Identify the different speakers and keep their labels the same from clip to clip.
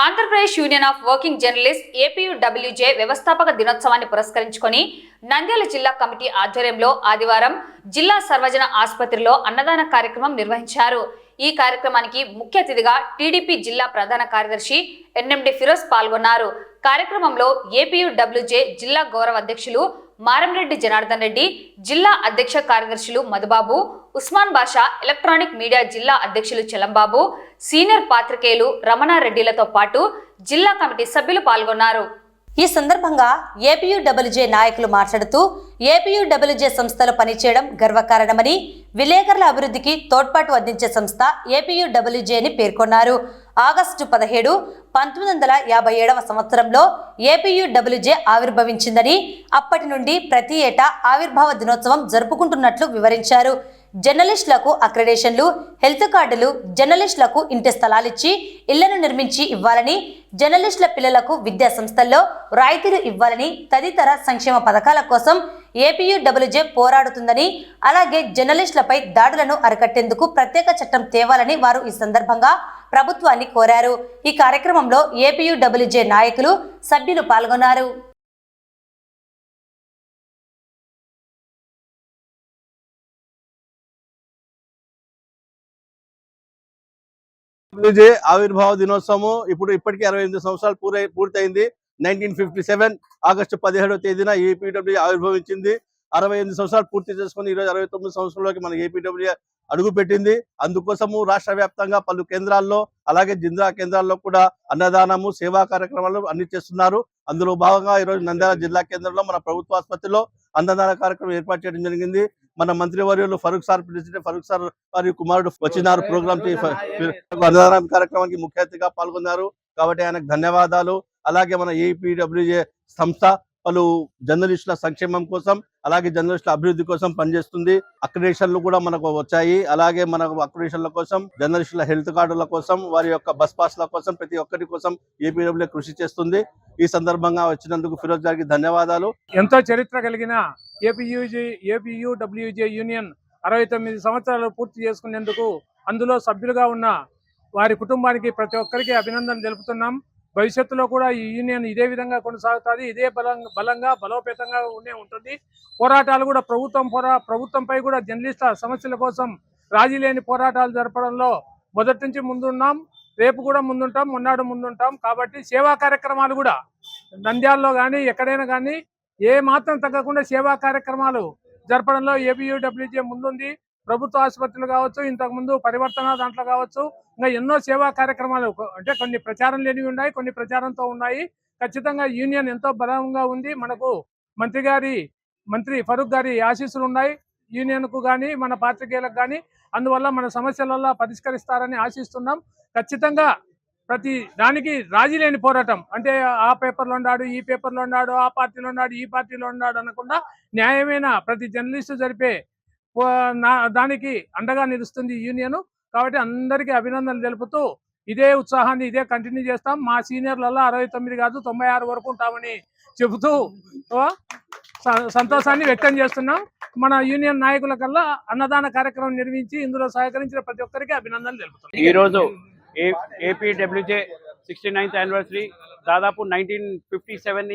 Speaker 1: Andhra Pradesh union of working journalist APUWJ వ్యవస్థాపక దినోత్సవాన్ని పురస్కరించుకొని నంద్యాల జిల్లా కమిటీ ఆధ్వర్యంలో ఆదివారం జిల్లా సర్వజన ఆసుపత్రిలో అన్నదాన కార్యక్రమం నిర్వహించారు. ఈ కార్యక్రమానికి ముఖ్య అతిథిగా టీడీపీ జిల్లా ప్రధాన కార్యదర్శి ఎన్ఎండి ఫిరోజ్ పాల్గొన్నారు. కార్యక్రమంలో ఏపీయూడబ్ల్యూజే జిల్లా గౌరవ అధ్యక్షులు మారంరెడ్డి జనార్దన్ రెడ్డి, జిల్లా అధ్యక్ష కార్యదర్శులు మధుబాబు, ఉస్మాన్ బాషా, ఎలక్ట్రానిక్ మీడియా జిల్లా అధ్యక్షులు చలంబాబు, సీనియర్ పాత్రికేయులు రమణారెడ్డిలతో పాటు జిల్లా కమిటీ సభ్యులు పాల్గొన్నారు.
Speaker 2: ఈ సందర్భంగా ఏపీయూడబ్ల్యూజే నాయకులు మాట్లాడుతూ ఏపీయూడబ్ల్యూజే సంస్థలో పనిచేయడం గర్వకారణమని, విలేకరుల అభివృద్ధికి తోడ్పాటు అందించే సంస్థ ఏపీయూడబ్ల్యూజే అని పేర్కొన్నారు. ఆగస్టు 17, 1957వ సంవత్సరంలో ఏపీయూడబ్ల్యూజే ఆవిర్భవించిందని, అప్పటి నుండి ప్రతి ఏటా ఆవిర్భావ దినోత్సవం జరుపుకుంటున్నట్లు వివరించారు. జర్నలిస్టులకు అక్రెడిటేషన్లు, హెల్త్ కార్డులు, జర్నలిస్టులకు ఇంటి స్థలాలిచ్చి ఇళ్లను నిర్మించి ఇవ్వాలని, జర్నలిస్టుల పిల్లలకు విద్యా సంస్థల్లో రాయితీలు ఇవ్వాలని తదితర సంక్షేమ పథకాల కోసం ఏపీయూడబ్ల్యూజే పోరాడుతుందని, అలాగే జర్నలిస్టులపై దాడులను అరికట్టేందుకు ప్రత్యేక చట్టం తేవాలని వారు ఈ సందర్భంగా ప్రభుత్వాన్ని కోరారు. ఈ కార్యక్రమంలో ఏపీయూడబ్ల్యూజే నాయకులు, సభ్యులు పాల్గొన్నారు.
Speaker 3: ఆవిర్భావ దినోత్సవం ఇప్పటికీ 68 సంవత్సరాలు పూర్తయింది. 1957 ఆగస్టు 17వ తేదీన ఏపీడబ్ల్యూ ఆవిర్భవించింది. 68 సంవత్సరాలు పూర్తి చేసుకుని ఈరోజు 69 సంవత్సరంలోకి మన ఏపీడబ్ల్యూ అడుగు పెట్టింది. అందుకోసము రాష్ట్ర వ్యాప్తంగా పలు కేంద్రాల్లో, అలాగే జిల్లా కేంద్రాల్లో కూడా అన్నదానము, సేవా కార్యక్రమాలు అన్ని చేస్తున్నారు. అందులో భాగంగా ఈరోజు నంద్యాల జిల్లా కేంద్రంలో మన ప్రభుత్వ ఆసుపత్రిలో అన్నదాన కార్యక్రమం ఏర్పాటు చేయడం జరిగింది. మన మంత్రివర్యులు Farooq sir, president Farooq sir వారి కుమారుడు వచ్చినారు. ప్రోగ్రామ్ అన్నదాన కార్యక్రమానికి ముఖ్య అతిథిగా పాల్గొన్నారు. కాబట్టి ఆయనకు ధన్యవాదాలు. అలాగే మన ఏపీడబ్ల్యూజే సంస్థ పలు జర్నలిస్టుల సంక్షేమం కోసం, అలాగే జర్నలిస్టుల అభివృద్ధి కోసం పనిచేస్తుంది. అక్రిడేషన్లు కూడా మనకు వచ్చాయి. అలాగే మనకు అక్రిడేషన్ల కోసం, జర్నలిస్టుల హెల్త్ కార్డుల కోసం, వారి యొక్క బస్ పాస్ల కోసం, ప్రతి ఒక్కరి కోసం ఏపీడబ్ల్యూ కృషి చేస్తుంది. ఈ సందర్భంగా వచ్చినందుకు ఫిరోజ్ గారికి ధన్యవాదాలు.
Speaker 4: ఎంతో చరిత్ర కలిగిన ఏపీయూడబ్ల్యూజే యూనియన్ 69 సంవత్సరాలు పూర్తి చేసుకునేందుకు అందులో సభ్యులుగా ఉన్న వారి కుటుంబానికి ప్రతి ఒక్కరికి అభినందన తెలుపుతున్నాం. భవిష్యత్తులో కూడా ఈ యూనియన్ ఇదే విధంగా కొనసాగుతుంది. ఇదే బలంగా బలోపేతంగా ఉంటుంది. పోరాటాలు కూడా ప్రభుత్వంపై కూడా జర్నలిస్టుల సమస్యల కోసం రాజీ లేని పోరాటాలు జరపడంలో మొదటి నుంచి ముందున్నాం. రేపు కూడా ముందుంటాం, మొన్నాడు ముందుంటాం. కాబట్టి సేవా కార్యక్రమాలు కూడా నంద్యాలలో కానీ ఎక్కడైనా కానీ ఏ మాత్రం తగ్గకుండా సేవా కార్యక్రమాలు జరపడంలో ఏపీయూడబ్ల్యూజే ముందుంది. ప్రభుత్వ ఆసుపత్రులు కావచ్చు, ఇంతకుముందు పరివర్తన దాంట్లో కావచ్చు, ఇంకా ఎన్నో సేవా కార్యక్రమాలు, అంటే కొన్ని ప్రచారం లేనివి ఉన్నాయి, కొన్ని ప్రచారంతో ఉన్నాయి. ఖచ్చితంగా యూనియన్ ఎంతో బలంగా ఉంది. మనకు మంత్రి ఫరూక్ గారి ఆశీస్సులు ఉన్నాయి యూనియన్కు కానీ, మన పాత్రికేయులకు కానీ. అందువల్ల మన సమస్యలలో పరిష్కరిస్తారని ఆశిస్తున్నాం. ఖచ్చితంగా ప్రతి దానికి రాజీ లేని పోరాటం, అంటే ఆ పేపర్లో ఉన్నాడు, ఈ పేపర్లో ఉన్నాడు, ఆ పార్టీలో ఉన్నాడు, ఈ పార్టీలో ఉన్నాడు అనకుండా న్యాయమైన ప్రతి జర్నలిస్టు జరిపే దానికి అండగా నిలుస్తుంది యూనియన్. కాబట్టి అందరికీ అభినందనలు తెలుపుతూ ఇదే ఉత్సాహాన్ని ఇదే కంటిన్యూ చేస్తాం. మా సీనియర్లలో 69 కాదు 96 వరకు ఉంటామని చెబుతూ సంతోషాన్ని వ్యక్తం చేస్తున్నాం. మన యూనియన్ నాయకుల కల్లా అన్నదాన కార్యక్రమం నిర్వహించి ఇందులో సహకరించిన ప్రతి ఒక్కరికి అభినందనలు తెలుపుతున్నాం.
Speaker 5: ఈరోజు ఏపీడబ్ల్యూజే 69th యానివర్సరీ దాదాపు 1957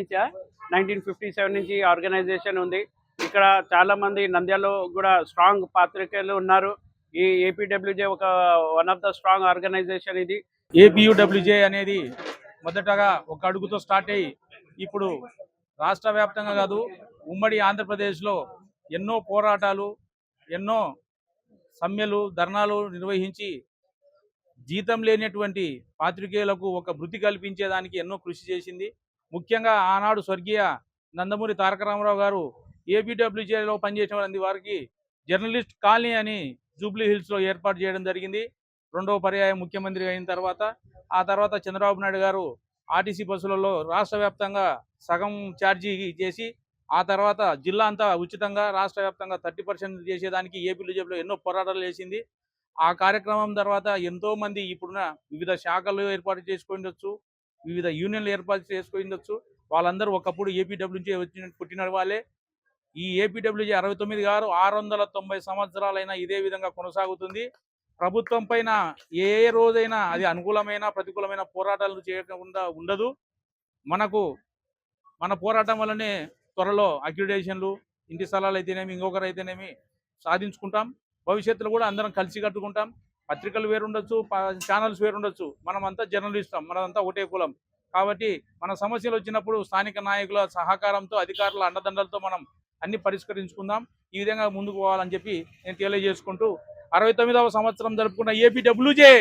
Speaker 5: నుంచి ఆర్గనైజేషన్ ఉంది. ఇక్కడ చాలా మంది నంద్యాలలో కూడా స్ట్రాంగ్ పాత్రికేయులు ఉన్నారు. ఈ APWJ one of the strong organisation. ఇది
Speaker 6: ఏపీయూడబ్ల్యూజే అనేది మొదటగా ఒక అడుగుతో స్టార్ట్ అయ్యి ఇప్పుడు రాష్ట్ర వ్యాప్తంగా కాదు, ఉమ్మడి ఆంధ్రప్రదేశ్లో ఎన్నో పోరాటాలు, ఎన్నో సమ్మెలు, ధర్నాలు నిర్వహించి జీతం లేనటువంటి పాత్రికేయులకు ఒక వృత్తి కల్పించేదానికి ఎన్నో కృషి చేసింది. ముఖ్యంగా ఆనాడు స్వర్గీయ నందమూరి తారక రామారావు గారు ఏపీడబ్ల్యూజేలో పనిచేసిన వారికి జర్నలిస్ట్ కాలనీ అని జూబ్లీ హిల్స్లో ఏర్పాటు చేయడం జరిగింది. రెండవ పర్యాయం ముఖ్యమంత్రి అయిన తర్వాత, ఆ తర్వాత చంద్రబాబు నాయుడు గారు ఆర్టీసీ బస్సులలో రాష్ట్ర వ్యాప్తంగా సగం ఛార్జీ చేసి, ఆ తర్వాత జిల్లా అంతా ఉచితంగా రాష్ట్ర వ్యాప్తంగా 30% చేసేదానికి ఏపీడబ్ల్యూజేలో ఎన్నో పోరాటాలు చేసింది. ఆ కార్యక్రమం తర్వాత ఎంతోమంది ఇప్పుడున్న వివిధ శాఖలు ఏర్పాటు చేసుకోవచ్చు, వివిధ యూనియన్లు ఏర్పాటు చేసుకోవచ్చు. వాళ్ళందరూ ఒకప్పుడు ఏపీడబ్ల్యూజే పుట్టిన వాళ్ళే. ఈ ఏపీడబ్ల్యూజే 69 గారు 690 సంవత్సరాలైనా ఇదే విధంగా కొనసాగుతుంది. ప్రభుత్వం పైన ఏ రోజైనా అది అనుకూలమైన ప్రతికూలమైన పోరాటాలు చేయకుండా ఉండదు. మన పోరాటం వల్లనే త్వరలో అక్రిడేషన్లు, ఇంటి స్థలాలు అయితేనేమి, ఇంకొకరు అయితేనేమి సాధించుకుంటాం. భవిష్యత్తులో కూడా అందరం కలిసి కట్టుకుంటాం. పత్రికలు వేరుండొచ్చు, ఛానల్స్ వేరుండొచ్చు, మనమంతా జర్నలిస్టం, మనదంతా ఒకటే కులం. కాబట్టి మన సమస్యలు వచ్చినప్పుడు స్థానిక నాయకుల సహకారంతో, అధికారుల అండదండలతో మనం అన్ని పరిష్కరించుకుందాం. ఈ విధంగా ముందుకు పోవాలని చెప్పి నేను తెలియజేసుకుంటూ 69వ సంవత్సరం జరుపుకున్న ఏపీడబ్ల్యూజే